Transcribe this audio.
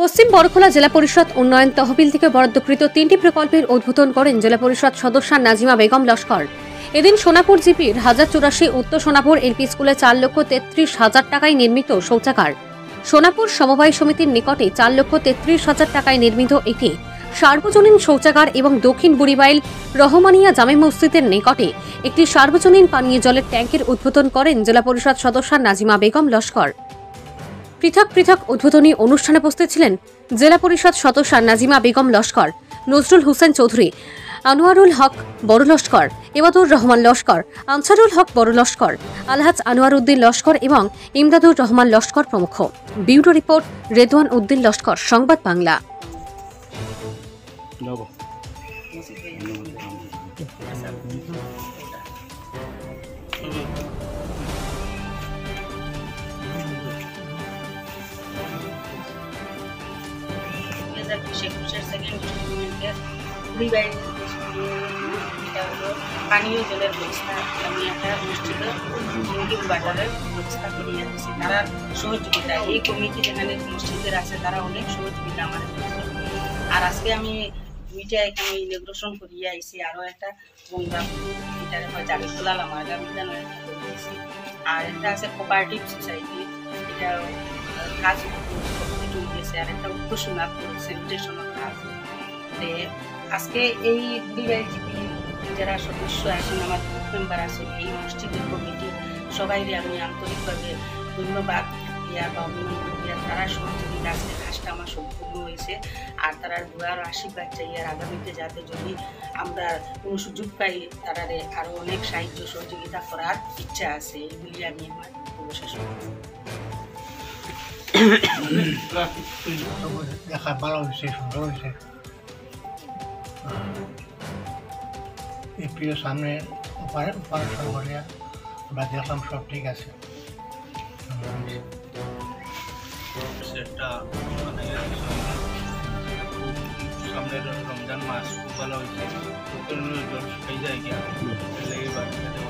পশ্চিম বড়খোলা জেলা পরিষদ উন্নয়ন তহবিল থেকে বরাদ্দকৃত 3টি প্রকল্পের উদ্বোধন করেন জেলা পরিষদ সদস্য নাজিমা বেগম লস্কর। এদিন সোনাপুর জিপির 1084 উত্তর সোনাপুর এলপি স্কুলে 4,33,000 টাকায় নির্মিত শৌচাগার, সোনাপুর সমবায় সমিতির নিকটে 4,33,000 টাকায় নির্মিত একটি সার্বজনীন শৌচাগার এবং দক্ষিণ বুড়িবাইল রহমানিয়া জামে মসজিদের নিকটে একটি সার্বজনীন পানীয় জলের ট্যাঙ্কের উদ্বোধন করেন জেলা পরিষদ সদস্য নাজিমা বেগম লস্কর। পৃথক পৃথক উদ্বোধনী অনুষ্ঠানে উপস্থিত ছিলেন জেলা পরিষদ সদস্য নাজিমা বেগম লস্কর, নজরুল হোসেন চৌধুরী, আনোয়ারুল হক বড় লস্কর, এবাদুর রহমান লস্কর, আনসারুল হক বড় লস্কর, আলহাজ আনোয়ার উদ্দিন লস্কর এবং ইমদাদুর রহমান লস্কর প্রমুখ। ব্যুরো রিপোর্ট, রেদওয়ান উদ্দিন লস্কর, সংবাদ বাংলা। পানীয় জলের ব্যবস্থা আমি একটা অনুষ্ঠিত ড্রিঙ্কিং ওয়াটারের ব্যবস্থা করিয়ে দিচ্ছি। তারা সহযোগিতা, এই কমিটি যেখানে মসজিদের আছে তারা অনেক সহযোগিতা আমাদের করছে। আর আজকে আমি দুইটা এখানে ইনগ্রেশন করিয়ে আইছি, আরও একটা গঙ্গা এটা জারি খোলাল আমার আগামীটা করিয়েছি। আর একটা আছে কোপারেটিভ সোসাইটি, এটা কাজ কমপ্লিট হয়ে গেছে। আর একটা উত্তর সোনাপুর স্যানিটেশনের কাজ। আজকে এই বুড়িবাড়ি জিপি যারা সদস্য আছেন, আমার গ্রুপ মেম্বার আছেন, এই মসজিদের কমিটি সবাইকে আমি আন্তরিকভাবে ধন্যবাদ দিয়া বা অভিনন্দন দিয়া তারা সহযোগিতা আজকে কাজটা আমার সম্পূর্ণ হয়েছে। আর তারা দোয়ার আশীর্বাদ চাই, আর আগামীতে যাতে যদি আমরা কোনো সুযোগ পাই তারা আরও অনেক সাহায্য সহযোগিতা করার ইচ্ছা আছে, এইগুলি আমি আমার শেষ করব। দেখা ভালো হয়েছে, সুন্দর হয়েছে। এই প্রিয় সামনে অপারেশন করে আমরা দেখলাম সব ঠিক আছে। সেটা মানে সামনের রমজান মাস খুব ভালো হয়েছে, জল শুকাই যায় গিয়া লেগে বাচ্চাদের